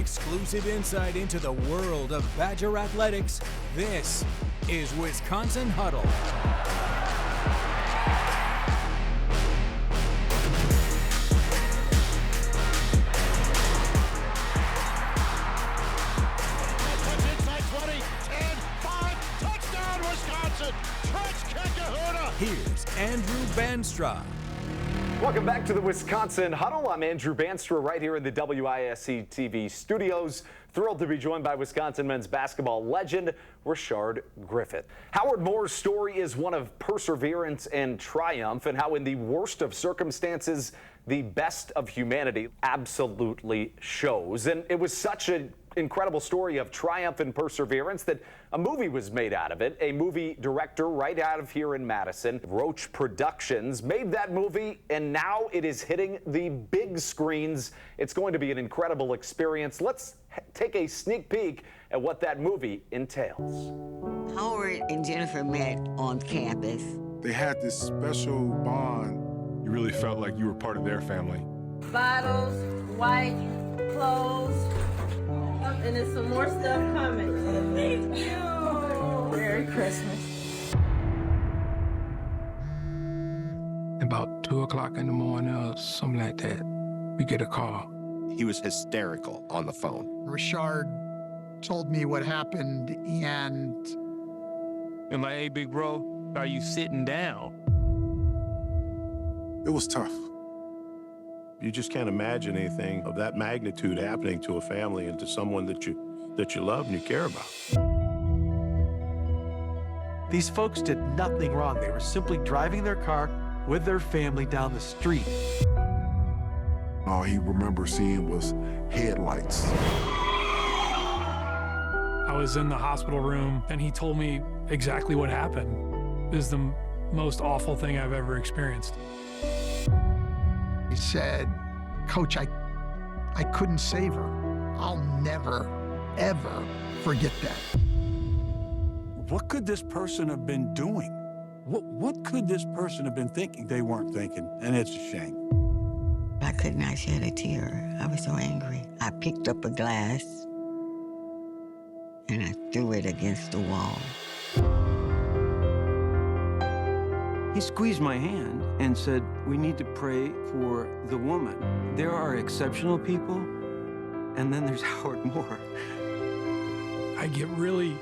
Exclusive insight into the world of Badger athletics. This is Wisconsin Huddle. Here's Andrew Banstra. Welcome back to the Wisconsin Huddle. I'm Andrew Banstra right here in the WISC TV studios. Thrilled to be joined by Wisconsin men's basketball legend Rashard Griffith. Howard Moore's story is one of perseverance and triumph, and how in the worst of circumstances, the best of humanity absolutely shows. And it was such an incredible story of triumph and perseverance that a movie was made out of it. A movie director right out of here in Madison, Roach Productions, made that movie, and now it is hitting the big screens. It's going to be an incredible experience. Let's take a sneak peek at what that movie entails. Howard and Jennifer met on campus. They had this special bond. You really felt like you were part of their family. Bottles, white clothes, and there's some more stuff coming. Thank you. Merry Christmas. About 2 o'clock in the morning or something like that, we get a call. He was hysterical on the phone. Rashard told me what happened, and like, hey, big bro, are you sitting down? It was tough. You just can't imagine anything of that magnitude happening to a family and to someone that you love and you care about. These folks did nothing wrong. They were simply driving their car with their family down the street. All he remembered seeing was headlights. I was in the hospital room, and he told me exactly what happened. It was the most awful thing I've ever experienced. he said, "Coach, I couldn't save her. I'll never, ever forget that." What could this person have been doing? What could this person have been thinking they weren't thinking? And it's a shame. I could not shed a tear. I was so angry. I picked up a glass and I threw it against the wall. He squeezed my hand and said, "We need to pray for the woman." There are exceptional people, and then there's Howard Moore. I get really,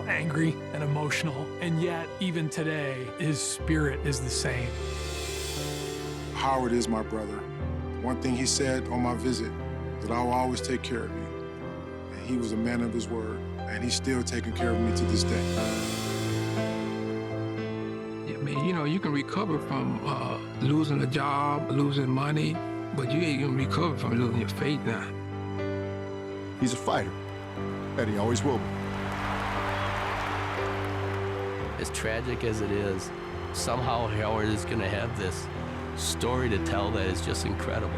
angry and emotional, and yet, even today, his spirit is the same. Howard is my brother. One thing he said on my visit, that I will always take care of you. And he was a man of his word, and he's still taking care of me to this day. You can recover from losing a job, losing money, but you ain't gonna recover from losing your faith now. He's a fighter, and he always will be. As tragic as it is, somehow Howard is gonna have this story to tell that is just incredible.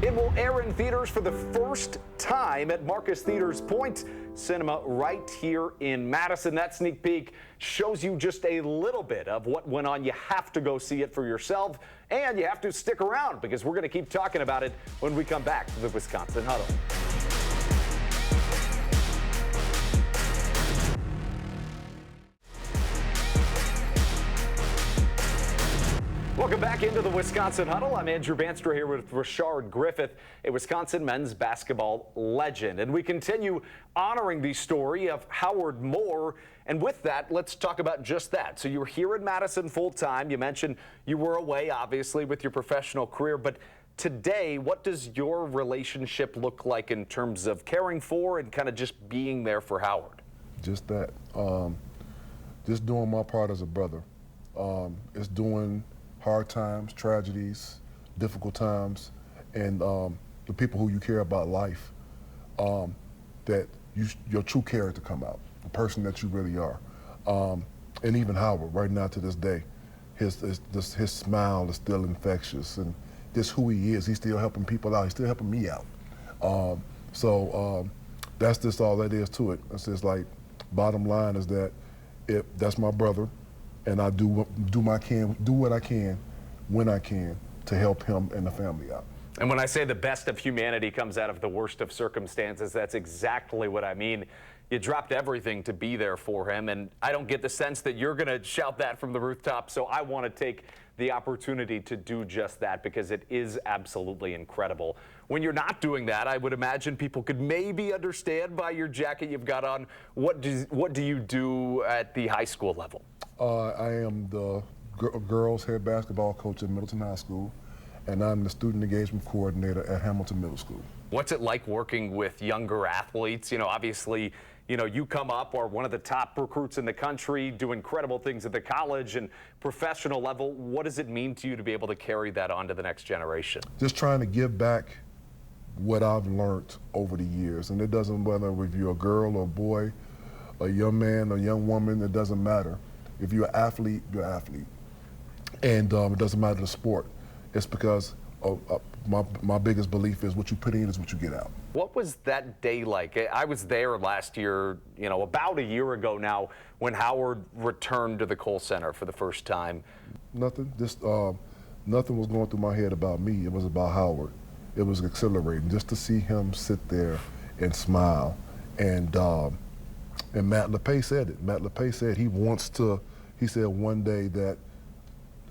It will air in theaters for the first time at Marcus Theaters Point Cinema right here in Madison. That sneak peek shows you just a little bit of what went on. You have to go see it for yourself, and you have to stick around because we're going to keep talking about it when we come back to the Wisconsin Huddle. Welcome back into the Wisconsin Huddle. I'm Andrew Banstra here with Rashard Griffith, a Wisconsin men's basketball legend. And we continue honoring the story of Howard Moore. And with that, let's talk about just that. So you're here in Madison full time. You mentioned you were away, obviously, with your professional career. But today, what does your relationship look like in terms of caring for and kind of just being there for Howard? Just that. Just doing my part as a brother. It's doing hard times, tragedies, difficult times, and the people who you care about life, that your true character come out, the person that you really are. And even Howard, right now to this day, his smile is still infectious, and just who he is. He's still helping people out. He's still helping me out. So that's just all that is to it. It's just like, bottom line is that that's my brother, and I do what I can when I can to help him and the family out. And when I say the best of humanity comes out of the worst of circumstances, that's exactly what I mean. You dropped everything to be there for him, and I don't get the sense that you're going to shout that from the rooftop, so I want to take the opportunity to do just that because it is absolutely incredible. When you're not doing that, I would imagine people could maybe understand by your jacket you've got on. What do you do at the high school level? I am the girls head basketball coach at Middleton High School, and I'm the student engagement coordinator at Hamilton Middle School. What's it like working with younger athletes? You know, obviously, you come up, are one of the top recruits in the country, do incredible things at the college and professional level. What does it mean to you to be able to carry that on to the next generation? Just trying to give back what I've learned over the years. And it doesn't matter if you're a girl or a boy, a young man or young woman, it doesn't matter. If you're an athlete, you're an athlete. And it doesn't matter the sport. It's because my biggest belief is what you put in is what you get out. What was that day like? I was there last year, about a year ago now, when Howard returned to the Kohl Center for the first time. Nothing. Just nothing was going through my head about me. It was about Howard. It was exhilarating just to see him sit there and smile. And Matt LePay said it. Matt LePay said he said one day that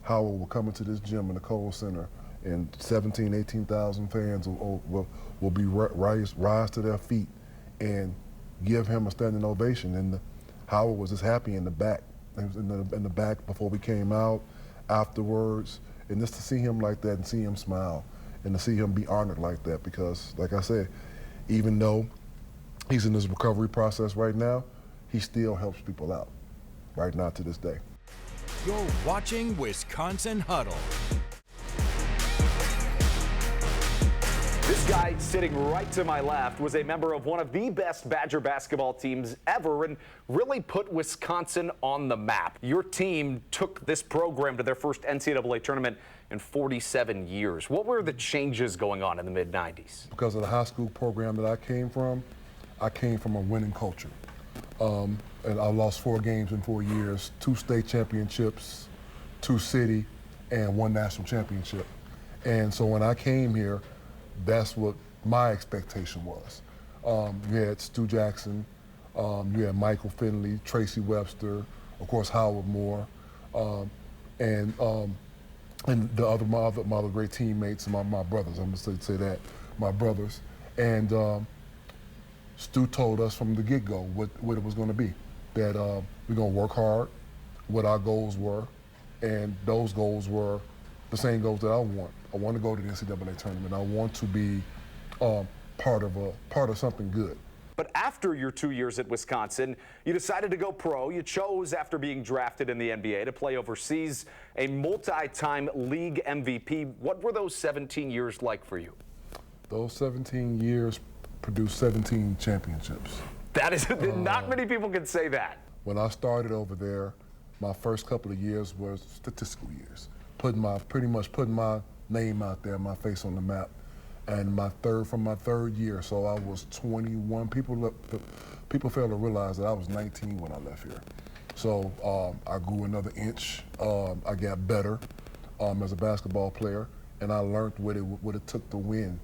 Howard will come into this gym in the Kohl Center and 17,000, 18,000 fans will rise to their feet and give him a standing ovation. And Howard was just happy in the back. He was in the back before we came out, afterwards, and just to see him like that and see him smile and to see him be honored like that, because, like I said, even though he's in this recovery process right now, he still helps people out right now to this day. You're watching Wisconsin Huddle. This guy sitting right to my left was a member of one of the best Badger basketball teams ever and really put Wisconsin on the map. Your team took this program to their first NCAA tournament in 47 years. What were the changes going on in the mid-90s? Because of the high school program that I came from a winning culture. And I lost 4 games in 4 years, 2 state championships, 2 city, and 1 national championship. And so when I came here, that's what my expectation was. You had Stu Jackson, you had Michael Finley, Tracy Webster, of course Howard Moore, and my other great teammates, my brothers. I'm gonna say that, my brothers. And Stu told us from the get-go what it was going to be, that we're going to work hard, what our goals were, and those goals were the same goals that I want. I want to go to the NCAA tournament. I want to be part of something good. But after your 2 years at Wisconsin, you decided to go pro. You chose, after being drafted in the NBA, to play overseas, a multi-time league MVP. What were those 17 years like for you? Those 17 years produced 17 championships. That is, not many people can say that. When I started over there, my first couple of years were statistical years, pretty much putting my name out there, my face on the map. And from my third year, so I was 21. People fail to realize that I was 19 when I left here. So I grew another inch. I got better as a basketball player, and I learned what it took to win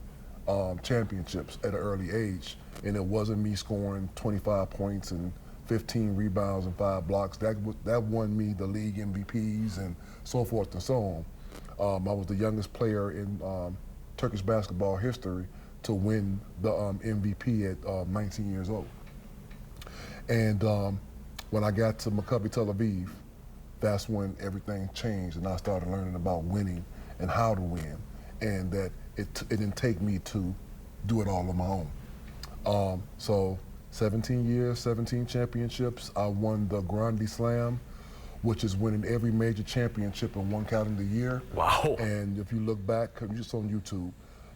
championships at an early age. And it wasn't me scoring 25 points and 15 rebounds and 5 blocks. That won me the league MVPs and so forth and so on. I was the youngest player in Turkish basketball history to win the MVP at 19 years old. And when I got to Maccabi Tel Aviv, that's when everything changed, and I started learning about winning and how to win, and that it didn't take me to do it all on my own. So 17 years, 17 championships. I won the Grande Slam, which is winning every major championship in one calendar year. Wow. And if you look back, just on YouTube,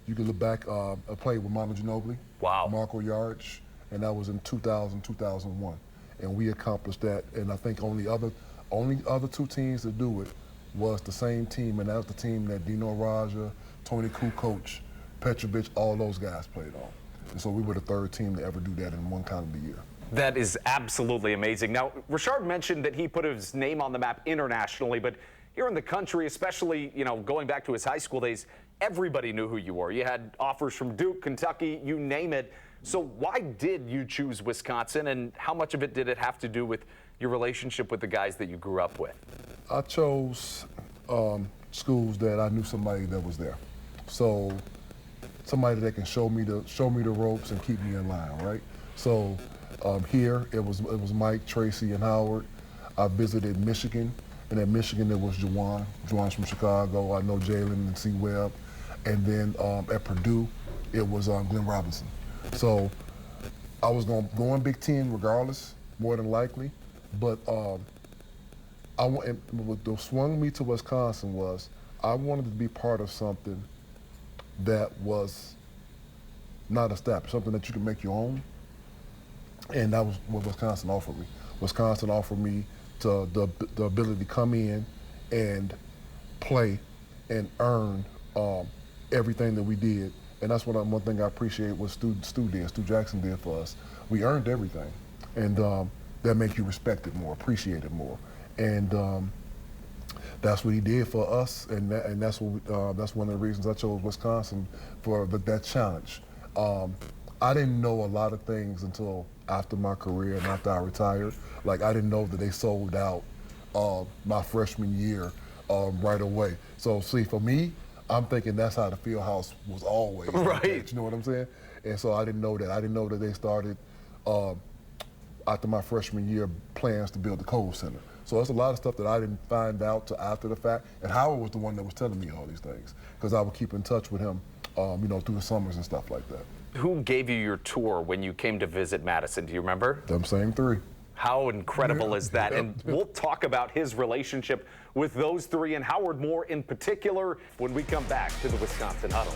you can look back, I played with Manu Ginobili, wow, Marco Yarich, and that was in 2000, 2001. And we accomplished that, and I think only other 2 teams to do it was the same team, and that was the team that Dino Raja, Tony Kukoc, Petrovic, all those guys played on. And so we were the 3rd team to ever do that in one calendar year. That is absolutely amazing. Now, Rashard mentioned that he put his name on the map internationally, but here in the country, especially, you know, going back to his high school days, everybody knew who you were. You had offers from Duke, Kentucky, you name it. So why did you choose Wisconsin, and how much of it did it have to do with your relationship with the guys that you grew up with? I chose schools that I knew somebody that was there. So somebody that can show me the ropes and keep me in line, right? So here it was Mike, Tracy, and Howard. I visited Michigan, and at Michigan it was Juwan. Juwan's from Chicago. I know Jalen and C. Webb. And then at Purdue it was Glenn Robinson. So I was going Big Ten regardless, more than likely. But what swung me to Wisconsin was I wanted to be part of something that was not established, something that you can make your own. And that was what Wisconsin offered me. Wisconsin offered me the ability to come in and play and earn everything that we did. And that's one thing I appreciate what Stu Jackson did for us. We earned everything. And that makes you respect it more, appreciate it more. And that's what he did for us, and that's one of the reasons I chose Wisconsin for that challenge. I didn't know a lot of things until after my career and after I retired. Like, I didn't know that they sold out my freshman year right away. So see, for me, I'm thinking that's how the field house was always. Right. You know what I'm saying? And so I didn't know that. I didn't know that they started after my freshman year plans to build the Kohl Center. So there's a lot of stuff that I didn't find out till after the fact. And Howard was the one that was telling me all these things, because I would keep in touch with him, you know, through the summers and stuff like that. Who gave you your tour when you came to visit Madison? Do you remember? Them same three. How incredible is that? And we'll talk about his relationship with those three and Howard Moore in particular when we come back to the Wisconsin Huddle.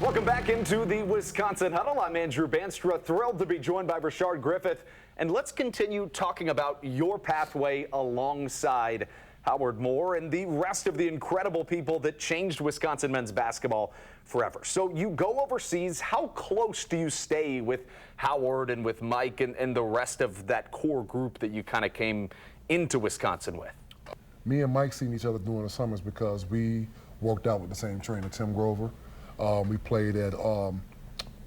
Welcome back into the Wisconsin Huddle. I'm Andrew Banstra, thrilled to be joined by Rashard Griffith. And let's continue talking about your pathway alongside Howard Moore and the rest of the incredible people that changed Wisconsin men's basketball forever. So you go overseas. How close do you stay with Howard and with Mike and the rest of that core group that you kind of came into Wisconsin with? Me and Mike seen each other during the summers because we worked out with the same trainer, Tim Grover. We played at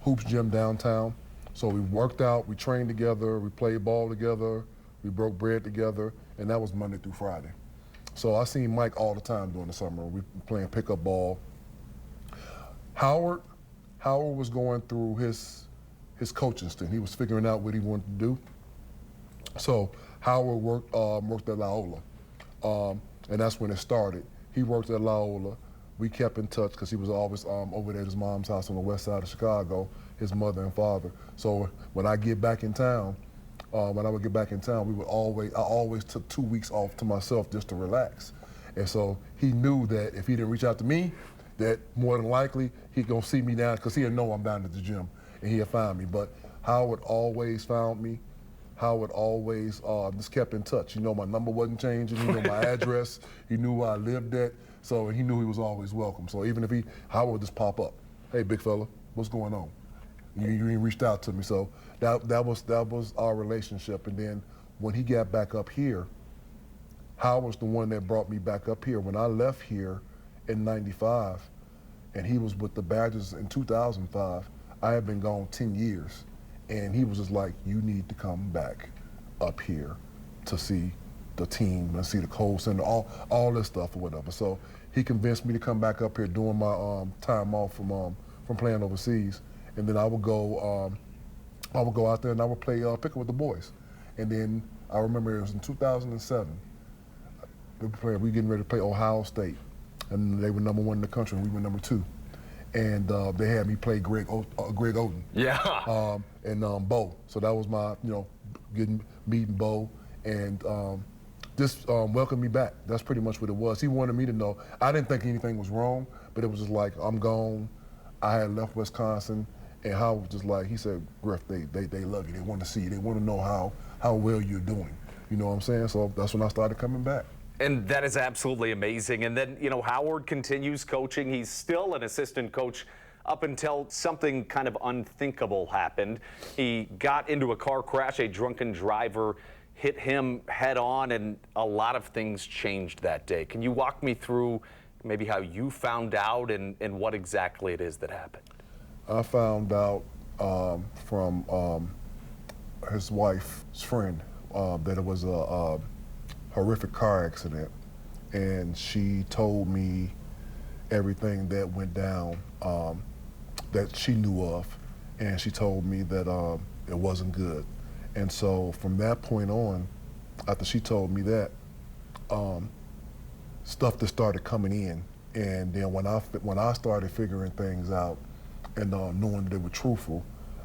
Hoops Gym downtown. So we worked out, we trained together, we played ball together, we broke bread together, and that was Monday through Friday. So I seen Mike all the time during the summer. We were playing pickup ball. Howard was going through his coaching stint. He was figuring out what he wanted to do. So Howard worked at Loyola, and that's when it started. He worked at Loyola. We kept in touch because he was always over there at his mom's house on the west side of Chicago, his mother and father. So when I get back in town, I always took 2 weeks off to myself just to relax. And so he knew that if he didn't reach out to me, that more than likely he'd gonna see me down, because he'd know I'm down at the gym and he'd find me. But Howard always found me. Howard always just kept in touch. You know, my number wasn't changing. He knew my address. He knew where I lived at. So he knew he was always welcome. So even if Howard would just pop up, hey, big fella, what's going on? You ain't reached out to me. So that was our relationship. And then when he got back up here, Howard was the one that brought me back up here. When I left here in '95, and he was with the Badgers in 2005, I had been gone 10 years. And he was just like, you need to come back up here to see the team and see the Kohl Center, all this stuff or whatever. So he convinced me to come back up here during my time off from playing overseas. And then I would go out there and I would play pickup with the boys. And then I remember it was in 2007. We were getting ready to play Ohio State, and they were #1 in the country, and we were #2. And they had me play Greg Oden. Yeah. And Bo. So that was my, meeting Bo and just welcomed me back. That's pretty much what it was. He wanted me to know. I didn't think anything was wrong, but it was just like, I'm gone. I had left Wisconsin, and Howard was just like, he said, Griff, they love you. They want to see you. They want to know how well you're doing. You know what I'm saying? So that's when I started coming back. And that is absolutely amazing. And then, Howard continues coaching. He's still an assistant coach up until something kind of unthinkable happened. He got into a car crash. A drunken driver hit him head on, and a lot of things changed that day. Can you walk me through maybe how you found out and what exactly it is that happened? I found out from his wife's friend that it was a horrific car accident, and she told me everything that went down that she knew of, and she told me that it wasn't good. And so from that point on, after she told me that, stuff just started coming in. And then when I started figuring things out and knowing that they were truthful,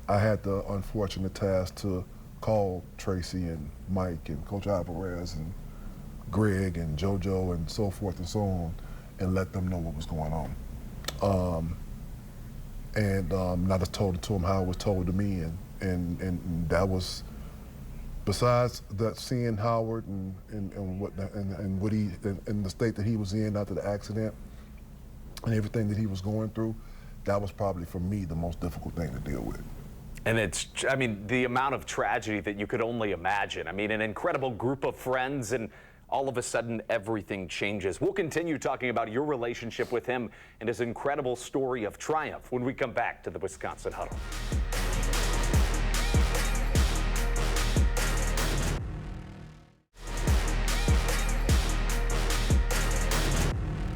I had the unfortunate task to call Tracy and Mike and Coach Alvarez and Greg and JoJo and so forth and so on, and let them know what was going on. And I just told it to them how it was told to me, and that was, besides that, seeing Howard and what he in the state that he was in after the accident and everything that he was going through, that was probably for me the most difficult thing to deal with. And it's, I mean, the amount of tragedy that you could only imagine. I mean, an incredible group of friends, and all of a sudden everything changes. We'll continue talking about your relationship with him and his incredible story of triumph when we come back to the Wisconsin Huddle.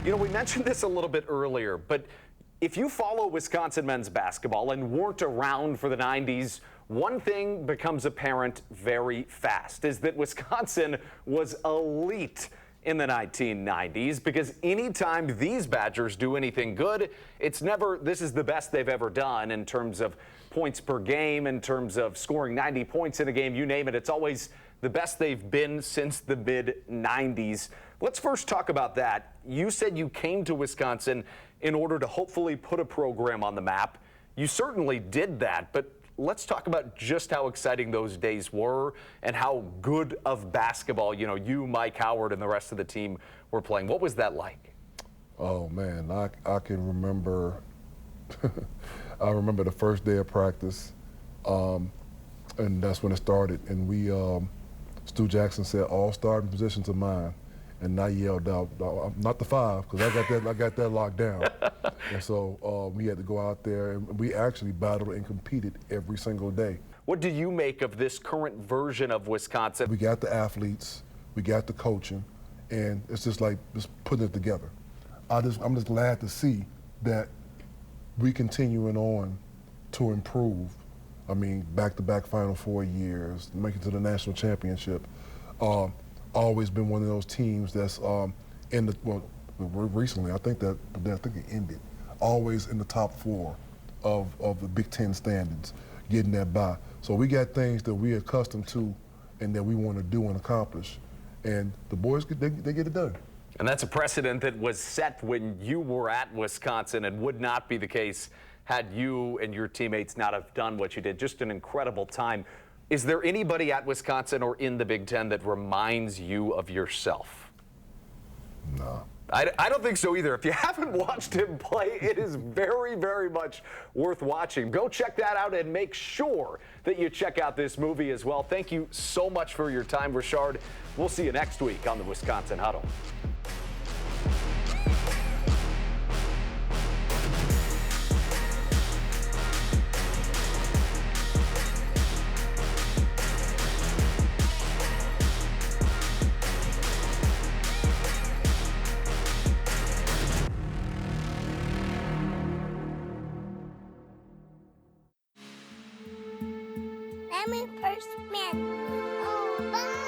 You know, we mentioned this a little bit earlier, but if you follow Wisconsin men's basketball and weren't around for the 90s, one thing becomes apparent very fast, is that Wisconsin was elite in the 1990s, because anytime these Badgers do anything good, it's never, this is the best they've ever done in terms of points per game, in terms of scoring 90 points in a game, you name it. It's always the best they've been since the mid-90s. Let's first talk about that. You said you came to Wisconsin in order to hopefully put a program on the map. You certainly did that, but let's talk about just how exciting those days were and how good of basketball, you know, you, Mike, Howard, and the rest of the team were playing. What was that like? Oh man, I can remember, I remember the first day of practice, and that's when it started. And we, Stu Jackson said, all starting positions are mine. And I yelled out, not the 5, because I got that locked down. And so we had to go out there, and we actually battled and competed every single day. What do you make of this current version of Wisconsin? We got the athletes, we got the coaching, and it's just like just putting it together. I'm just glad to see that we continuing on to improve. I mean, back-to-back Final Four years, making it to the national championship. Always been one of those teams that's in the, well, recently, I think it ended, always in the top 4 of the Big Ten standings, getting that by. So we got things that we're accustomed to and that we want to do and accomplish. And the boys, they get it done. And that's a precedent that was set when you were at Wisconsin and would not be the case had you and your teammates not have done what you did. Just an incredible time. Is there anybody at Wisconsin or in the Big Ten that reminds you of yourself? No. I don't think so either. If you haven't watched him play, it is very, very much worth watching. Go check that out and make sure that you check out this movie as well. Thank you so much for your time, Rashard. We'll see you next week on the Wisconsin Huddle. I'm a first man. Oh, bye.